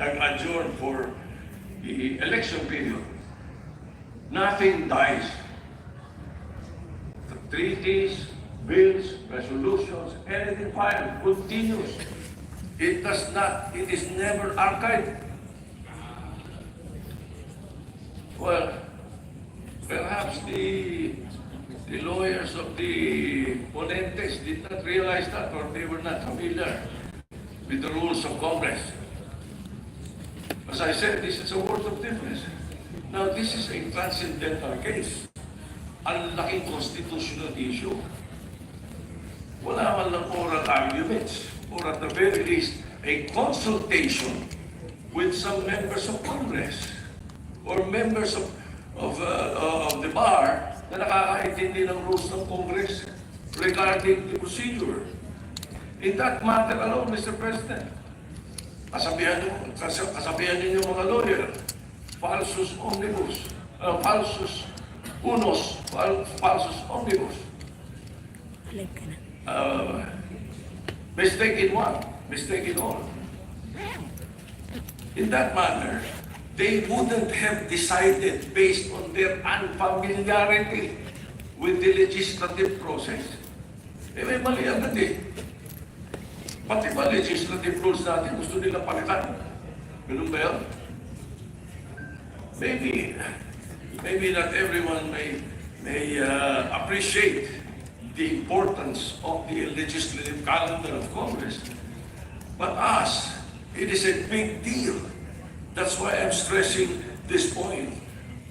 nag-adjourn for the election period. Nothing dies. The treaties, bills, resolutions, anything filed continues. It does not, it is never archived. Well, perhaps the lawyers of the ponentes did not realize that, or they were not familiar with the rules of Congress. As I said, this is a world of difference. Now, this is a transcendental case. Ang laking constitutional issue. Wala man lang oral arguments, or at the very least, a consultation with some members of Congress or members of the bar na nakakaintindi ng rules ng Congress regarding the procedure. In that matter alone, Mr. President, kasabihan ninyo mga lawyer, falsus omnibus, falsus unos, falsus omnibus. Mistake in one, mistake in all. In that manner, they wouldn't have decided based on their unfamiliarity with the legislative process. Eh, may mali agad eh. Pati ba legislative rules natin gusto nila palitan? Ganun ba yun? Maybe not everyone may appreciate the importance of the legislative calendar of Congress. But us, it is a big deal. That's why I'm stressing this point.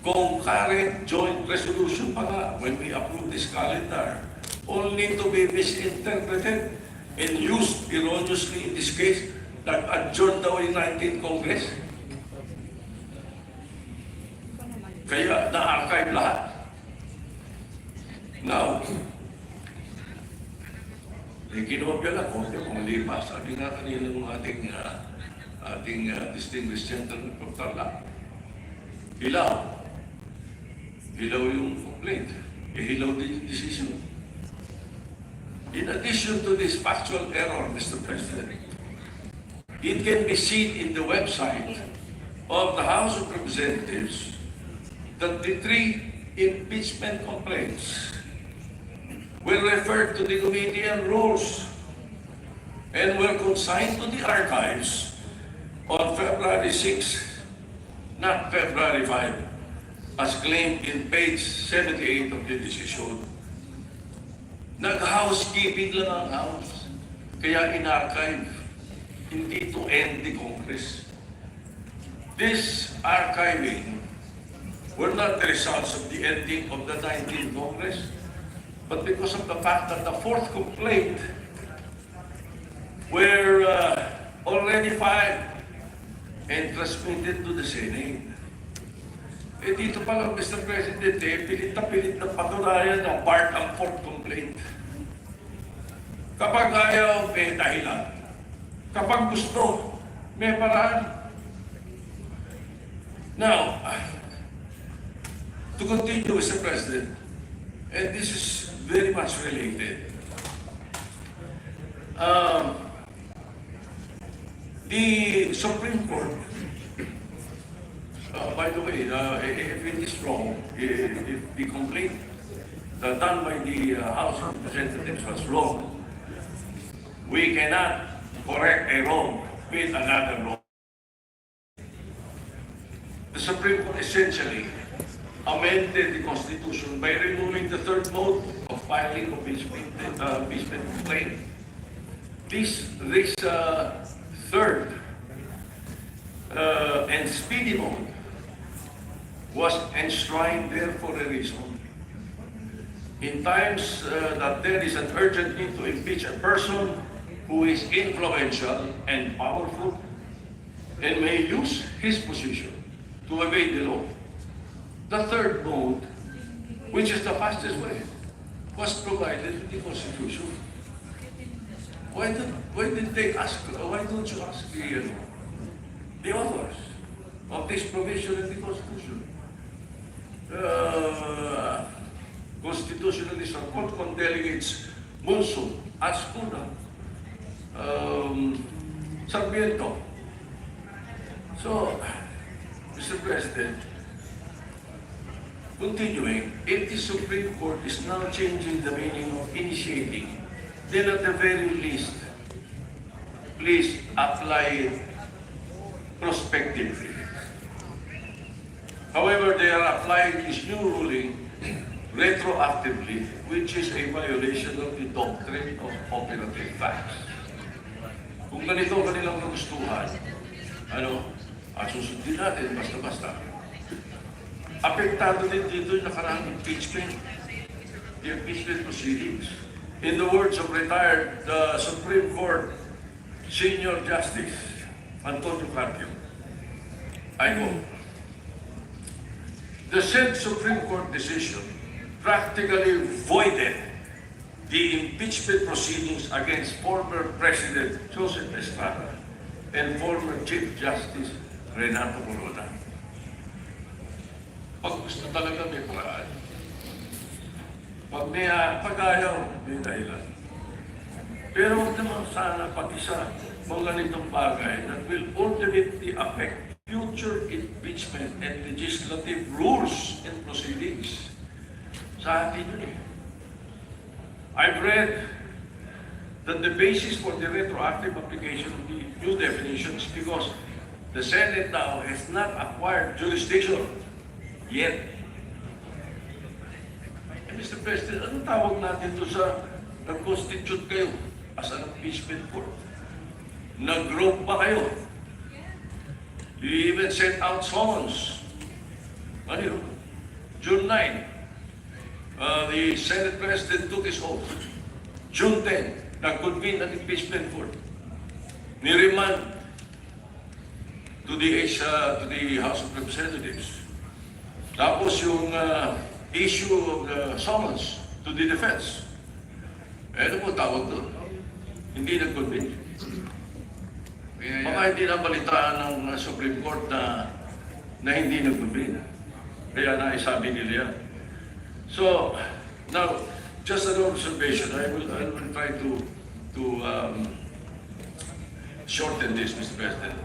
Concurrent joint resolution pa nga when we approve this calendar, only to be misinterpreted and used erroneously in this case, nag-adjourn daw yung 19th Congress. Kaya na-archive lahat. Now, kinopya lang ko, kung lipas, sabi nga kanina ng ating distinguished gentleman from Tarlac. Hilaw yung complaint. Hilaw din yung decision. In addition to this factual error, Mr. President, it can be seen in the website of the House of Representatives that the 3 impeachment complaints were referred to the committee on rules and were consigned to the archives on February 6, not February 5, as claimed in page 78 of the decision. Nag-housekeeping lang ang House, kaya in-archive, hindi to end the Congress. This archiving were not the results of the ending of the 19th Congress, but because of the fact that the 4th complaint were already filed and transmitted to the Senate. Eh dito pa lang, Mr. President, pilit na patunayan na part ang 4th complaint. Kapag ayaw, may dahilan. Kapag gusto, may paraan. Now, to continue, Mr. President, and this is very much related. The Supreme Court, by the way, if it is wrong, if the complaint done by the House of Representatives was wrong, we cannot correct a wrong with another wrong. The Supreme Court essentially amended the Constitution by removing the 3rd mode of filing of impeachment complaint. This 3rd and speedy mode was enshrined there for a reason. In times that there is an urgent need to impeach a person who is influential and powerful and may use his position to evade the law, the 3rd mode, which is the fastest way, was provided in the Constitution. Why don't you ask the authors of this provision in the Constitution? Constitutionalists are called delegates Monson, Ascuna, Sarmiento, So, Mr. President, continuing, if the Supreme Court is now changing the meaning of initiating, then at the very least, please apply it prospectively. However, they are applying this new ruling retroactively, which is a violation of the doctrine of operative facts. Kung ganito ang kanilang nagustuhan, susundin natin basta-basta. Apektado din dito yung nakaraang impeachment, the impeachment proceedings. In the words of retired Supreme Court Senior Justice Antonio Carpio, I quote, "The said Supreme Court decision practically voided the impeachment proceedings against former President Joseph Estrada and former Chief Justice Renato Corona." Pag gusto talaga may paraan. Pag may pag-ayaw, may dahilan. Pero huwag naman sana pag-isa mga ganitong bagay that will ultimately affect future impeachment and legislative rules and proceedings. Sa atin yun eh. I've read that the basis for the retroactive application of the new definitions because the Senate now has not acquired jurisdiction yet. And Mr. President, anong tawag natin to sa nag-constitute kayo as an impeachment court? Nag-group pa kayo? You even sent out summons. Ano yun? June 9, the Senate President took his oath. June 10, nag-convene an impeachment court. Niremand to the House of Representatives. Tapos yung issue of the summons to the defense. Ano po tawag doon? Hindi nag-convene. Baka hindi na balitaan ng Supreme Court na hindi nag-convene. Kaya naisabi nila yan. So, now, just an observation. I will try to shorten this, Mr. President.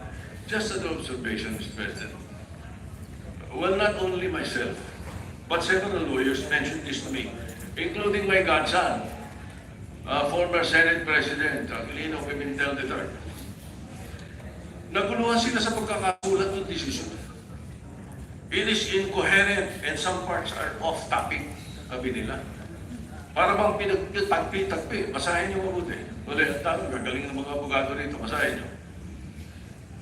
Just an observation, Mr. President. Well, not only myself, but several lawyers mentioned this to me, including my godson, former Senate President Aquilino Pimentel III. Naguluhan sila sa pagkakasulat ng decision. It is incoherent and some parts are off-topic, sabi nila. Para bang pinagtagpi-tagpi, basahin niyo mabuti. Wala yung tanong, gagaling ng mga abogado rito, basahin niyo.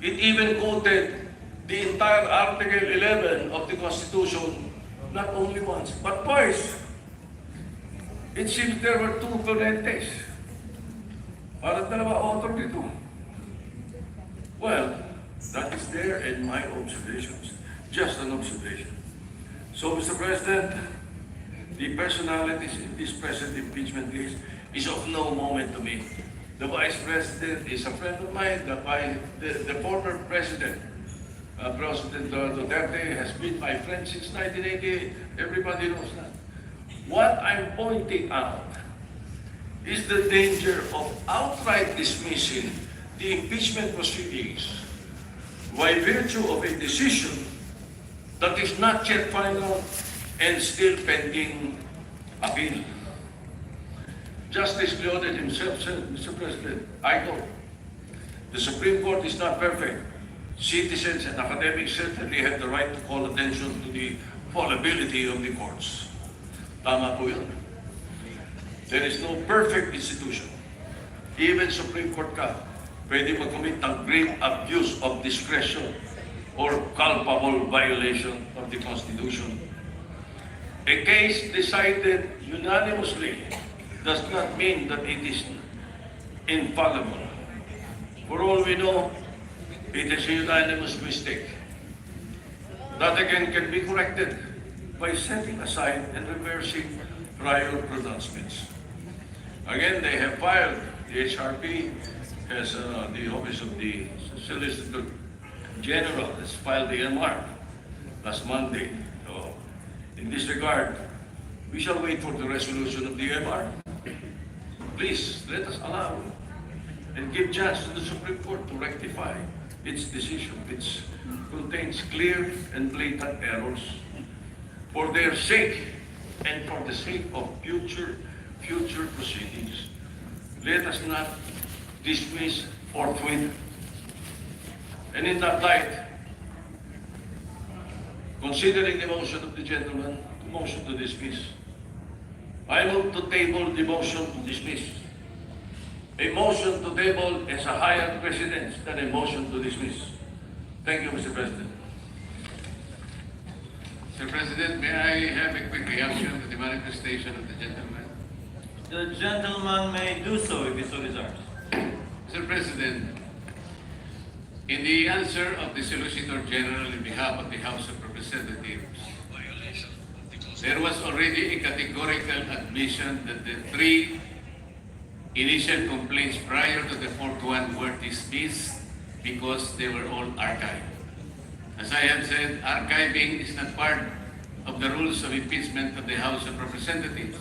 It even quoted the entire Article 11 of the Constitution, not only once, but twice. It seems there were two correntes. Parang dalawa author dito. Well, that is there in my observations. Just an observation. So, Mr. President, the personalities in this present impeachment case is of no moment to me. The Vice President is a friend of mine. The former President, President Duterte, has been my friend since 1988. Everybody knows that. What I'm pointing out is the danger of outright dismissing the impeachment proceedings by virtue of a decision that is not yet final and still pending appeal. Justice Leoded himself said, Mr. President, I know the Supreme Court is not perfect. Citizens and academics certainly have the right to call attention to the fallibility of the courts. Tama po yun. There is no perfect institution. Even Supreme Court ka, pwede mag-commit ng grave abuse of discretion or culpable violation of the Constitution. A case decided unanimously does not mean that it is infallible. For all we know, it is a unanimous mistake. That again can be corrected by setting aside and reversing prior pronouncements. Again, they have filed, the HRP has the Office of the Solicitor General has filed the MR last Monday. So, in this regard, we shall wait for the resolution of the MR. Please, let us allow and give chance to the Supreme Court to rectify its decision, which contains clear and blatant errors. For their sake and for the sake of future proceedings, let us not dismiss forthwith. And in that light, considering the motion of the gentleman, the motion to dismiss, I move to table the motion to dismiss. A motion to table is a higher precedence than a motion to dismiss. Thank you, Mr. President. Mr. President, may I have a quick reaction to the manifestation of the gentleman? The gentleman may do so if he so desires. Mr. President, in the answer of the Solicitor General in behalf of the House of Representatives, there was already a categorical admission that the three initial complaints prior to the fourth one were dismissed because they were all archived. As I have said, archiving is not part of the rules of impeachment of the House of Representatives,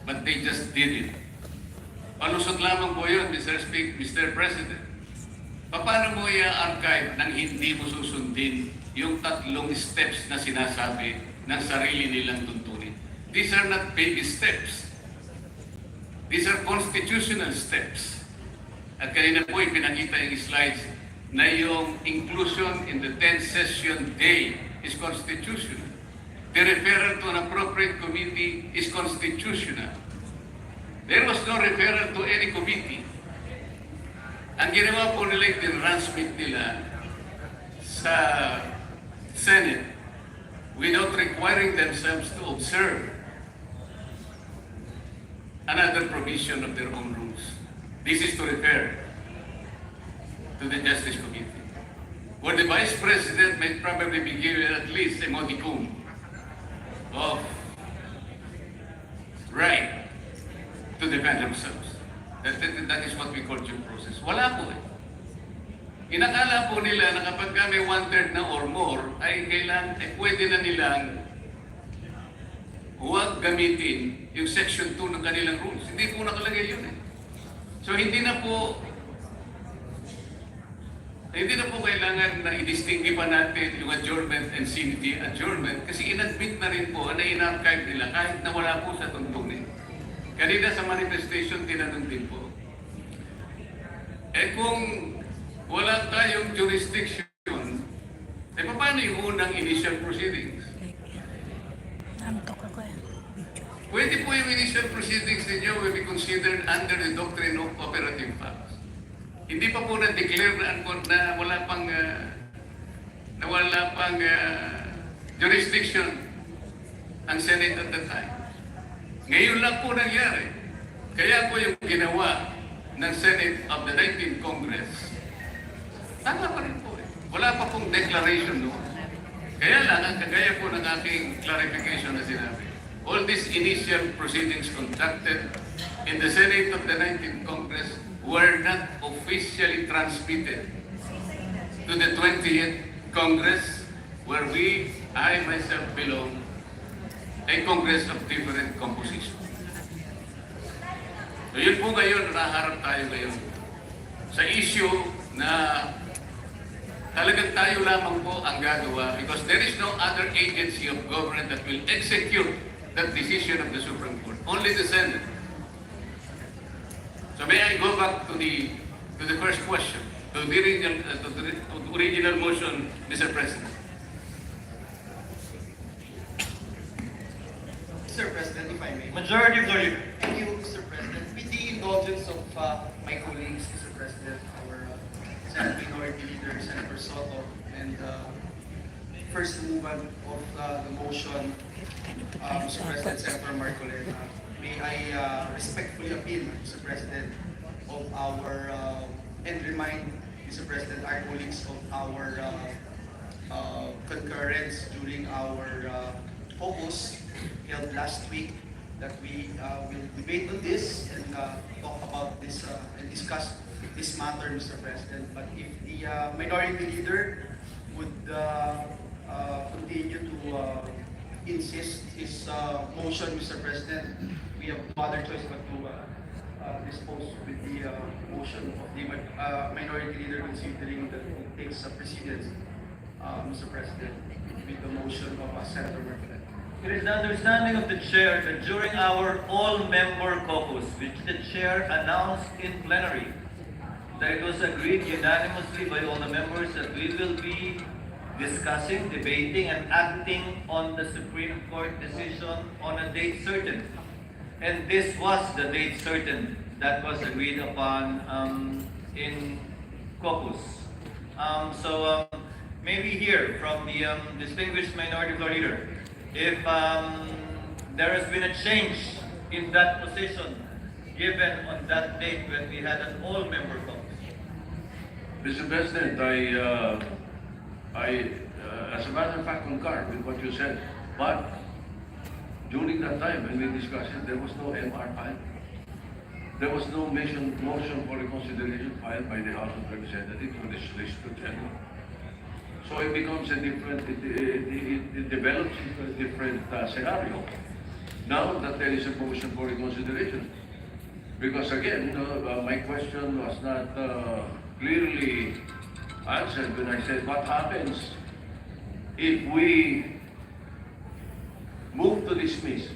but they just did it. Palusot lamang po yun, Mr. President. Paano mo i-archive nang hindi mo susundin yung tatlong steps na sinasabi ng sarili nilang tuntunin? These are not baby steps. These are constitutional steps. At kanina po ipinakita yung slides na yung inclusion in the 10th session day is constitutional. The referral to an appropriate committee is constitutional. There was no referral to any committee. Ang ginawa po nila, tinransmit nila sa Senate without requiring themselves to observe another provision of their own rules. This is to refer to the Justice Committee, where the Vice President may probably be given at least a modicum of right to defend themselves. That is what we call due process. Wala po eh. Inakala po nila na kapag may 1/3 na or more, ay pwede na nilang huwag gamitin yung Section 2 ng kanilang rules. Hindi po nakalagay yun eh. So hindi na po kailangan na i-distingue pa natin yung adjournment and CBT adjournment kasi in-admit na rin po na in-archive nila kahit na wala po sa tuntunin. Kanina sa manifestation, tinanong din po. Kung wala tayong jurisdiction, paano yung unang initial proceedings? Pwede po yung initial proceedings ninyo will be considered under the doctrine of operative facts. Hindi pa po na-declare na wala pang jurisdiction ang Senate at that time. Ngayon lang po nangyari. Kaya po yung ginawa ng Senate of the 19th Congress, tama pa rin po eh. Wala pa pong declaration noon. Kaya lang, ang kagaya po ng aking clarification na sinabi, all these initial proceedings conducted in the Senate of the 19th Congress were not officially transmitted to the 20th Congress, where I myself belong, a Congress of different composition. So yun po ngayon, naharap tayo ngayon sa issue na talagang tayo lamang po ang gagawa because there is no other agency of government that will execute that decision of the Supreme Court. Only the Senate. So may I go back to the first question, to the original motion, Mr. President. Mr. President, if I may. Majority of the Thank you, Mr. President. With the indulgence of my colleagues, Mr. President, our Senate Minority Leader, Senator Soto, and first movement of the motion, Mr. President, Senator Marcoleta, may I respectfully appeal, Mr. President, of our, and remind, Mr. President, our colleagues of our concurrence during our Caucus held last week that we will debate on this and talk about this and discuss this matter, Mr. President. But if the minority leader would continue to insist his motion, Mr. President, we have no other choice but to dispose with the motion of the minority leader considering that it takes precedence, Mr. President, with the motion of Senator Marcoleta. It is the understanding of the chair that during our all-member caucus, which the chair announced in plenary, that it was agreed unanimously by all the members that we will be discussing, debating, and acting on the Supreme Court decision on a date certain. And this was the date certain that was agreed upon in caucus. Maybe hear from the distinguished minority floor leader if there has been a change in that position given on that date when we had an all-member caucus. Mr. President, I, as a matter of fact, concur with what you said. But during that time when we discussed it, there was no MR filed. There was no motion for reconsideration filed by the House of Representatives or the Solicitor General. So it becomes a different, it develops into a different scenario. Now that there is a motion for reconsideration. Because again, my question was not clearly answered when I said, what happens if we move to dismiss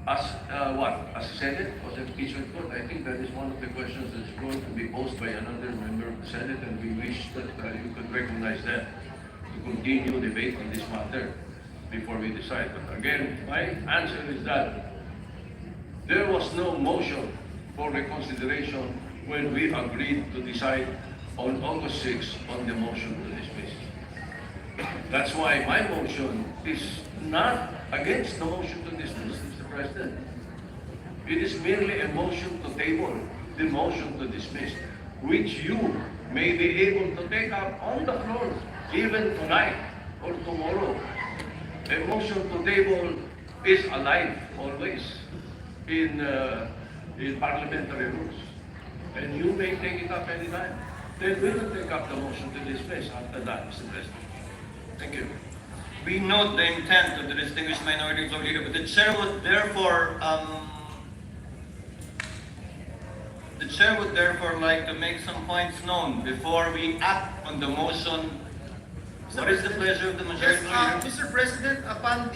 as as a Senate or as impeachment court? I think that is one of the questions that is going to be posed by another member of the Senate, and we wish that you could recognize that to continue debate on this matter before we decide. But again, my answer is that there was no motion for reconsideration when we agreed to decide on August 6 on the motion to dismiss. That's why my motion is not against the motion to dismiss, Mr. President. It is merely a motion to table the motion to dismiss, which you may be able to take up on the floor even tonight or tomorrow. A motion to table is alive always in parliamentary rules, and you may take it up anytime. Then we will take up the motion to dismiss after that, Mr. President. Thank you. We note the intent of the distinguished minority floor leader, but the chair would therefore like to make some points known before we act on the motion. What is the pleasure of the majority Yes, leader? Mr. President, upon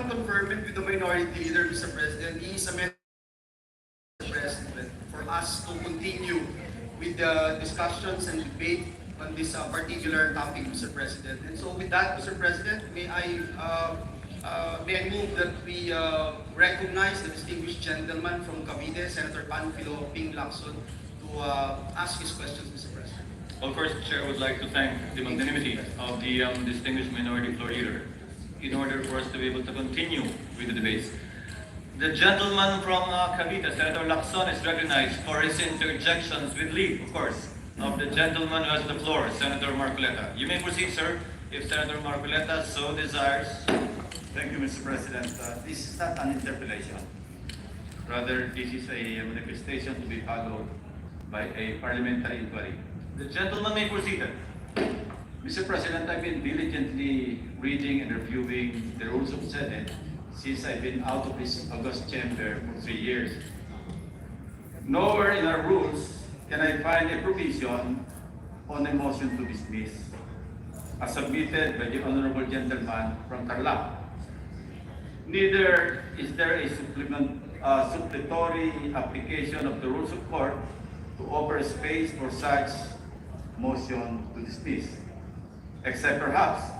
conferment with the minority leader, Mr. President, he is amended President for us to continue with the discussions and debate on this particular topic, Mr. President. And so with that, Mr. President, may I move that we recognize the distinguished gentleman from Cavite, Senator Panfilo Ping Lacson, to ask his questions, Mr. President. Well, first, the chair would like to thank the magnanimity of the distinguished minority floor leader in order for us to be able to continue with the debates. The gentleman from Cavite, Senator Lacson, is recognized for his interjections with leave, of course, of the gentleman who has the floor, Senator Marcoleta. You may proceed, sir, if Senator Marcoleta so desires. Thank you, Mr. President. This is not an interpellation. Rather, this is a manifestation to be followed by a parliamentary inquiry. The gentleman may proceed. Mr. President, I've been diligently reading and reviewing the rules of the Senate since I've been out of this august chamber for 3 years. Nowhere in our rules can I find a provision on a motion to dismiss, as submitted by the honorable gentleman from Tarlac. Neither is there a supplementary application of the rules of court to offer space for such motion to dismiss, except perhaps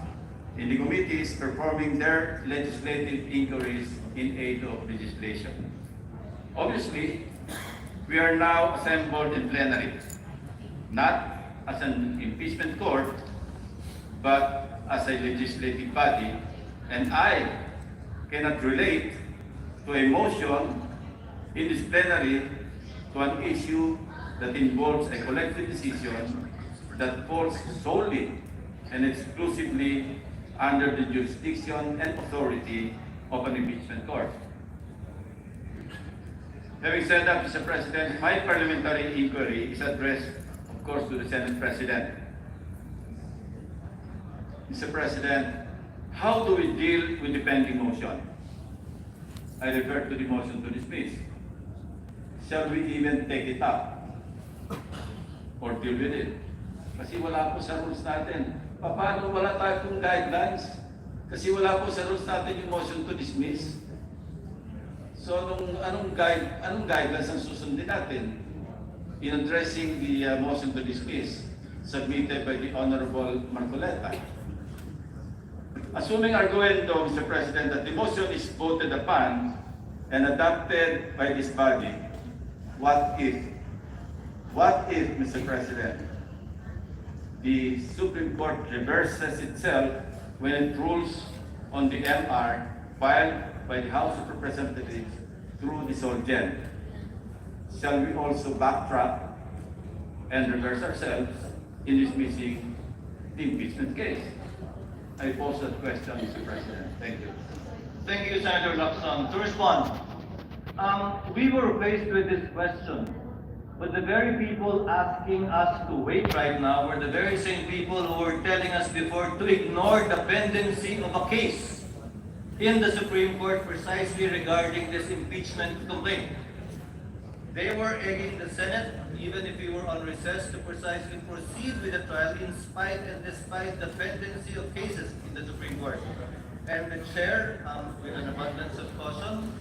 in the committees performing their legislative inquiries in aid of legislation. Obviously, we are now assembled in plenary, not as an impeachment court, but as a legislative body, and I cannot relate to a motion in this plenary to an issue that involves a collective decision that falls solely and exclusively under the jurisdiction and authority of an impeachment court. Having said that, Mr. President, my parliamentary inquiry is addressed, of course, to the Senate President. Mr. President, how do we deal with the pending motion? I refer to the motion to dismiss. shall we even take it up or deal with it? Kasi wala po sa rules natin. Paano wala tayong guidelines? Kasi wala po sa rules natin yung motion to dismiss. So, anong guidelines ang susundin natin in addressing the motion to dismiss submitted by the Honorable Marcoleta? Assuming arguendo, Mr. President, that the motion is voted upon and adopted by this body, what if, Mr. President, the Supreme Court reverses itself when it rules on the MR filed by the House of Representatives through the Solgen? Shall we also backtrack and reverse ourselves in dismissing the impeachment case? I pose that question, Mr. President. Thank you. Thank you, Senator Lacson. To respond, we were faced with this question, but the very people asking us to wait right now were the very same people who were telling us before to ignore the pendency of a case in the Supreme Court precisely regarding this impeachment complaint. They were egging the Senate, even if we were on recess, to precisely proceed with the trial in spite and despite the pendency of cases in the Supreme Court. And the chair, with an abundance of caution,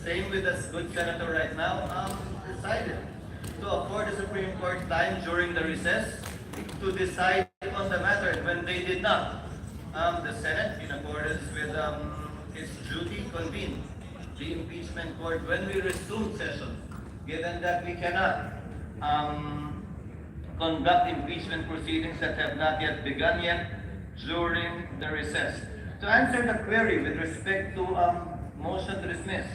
same with the good senator right now, decided to afford the Supreme Court time during the recess to decide on the matter. And when they did not, the Senate, in accordance with its duty, convened the impeachment court when we resumed session, given that we cannot conduct impeachment proceedings that have not yet begun during the recess. To answer the query with respect to motion to dismiss,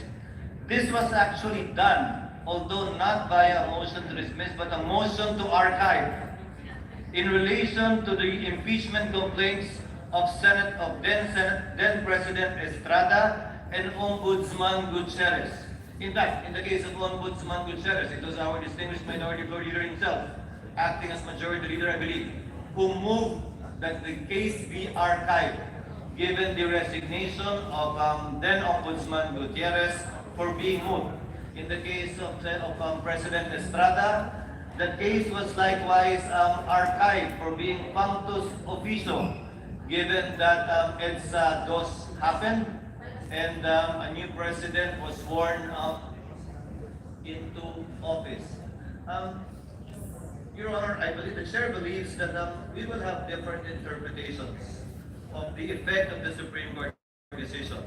this was actually done, although not via a motion to dismiss, but a motion to archive in relation to the impeachment complaints of then President Estrada and Ombudsman Gutierrez. In fact, in the case of Ombudsman Gutierrez, it was our distinguished minority floor leader himself, acting as majority leader, I believe, who moved that the case be archived, given the resignation of then Ombudsman Gutierrez for being moved. In the case of President Estrada, the case was likewise archived for being punctus officio, given that EDSA DOS happened and a new president was sworn into office. Your Honor, I believe the chair believes that we will have different interpretations of the effect of the Supreme Court decision.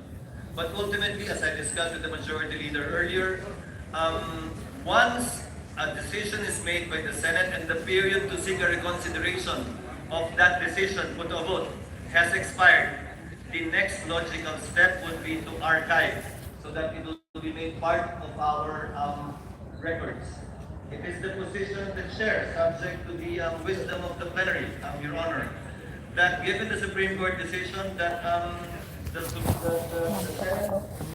But ultimately, as I discussed with the majority leader earlier, once a decision is made by the Senate and the period to seek a reconsideration of that decision put to a vote has expired, the next logical step would be to archive so that it will be made part of our records. It is the position of the chair, subject to the wisdom of the plenary, Your Honor, that given the Supreme Court decision that the Senate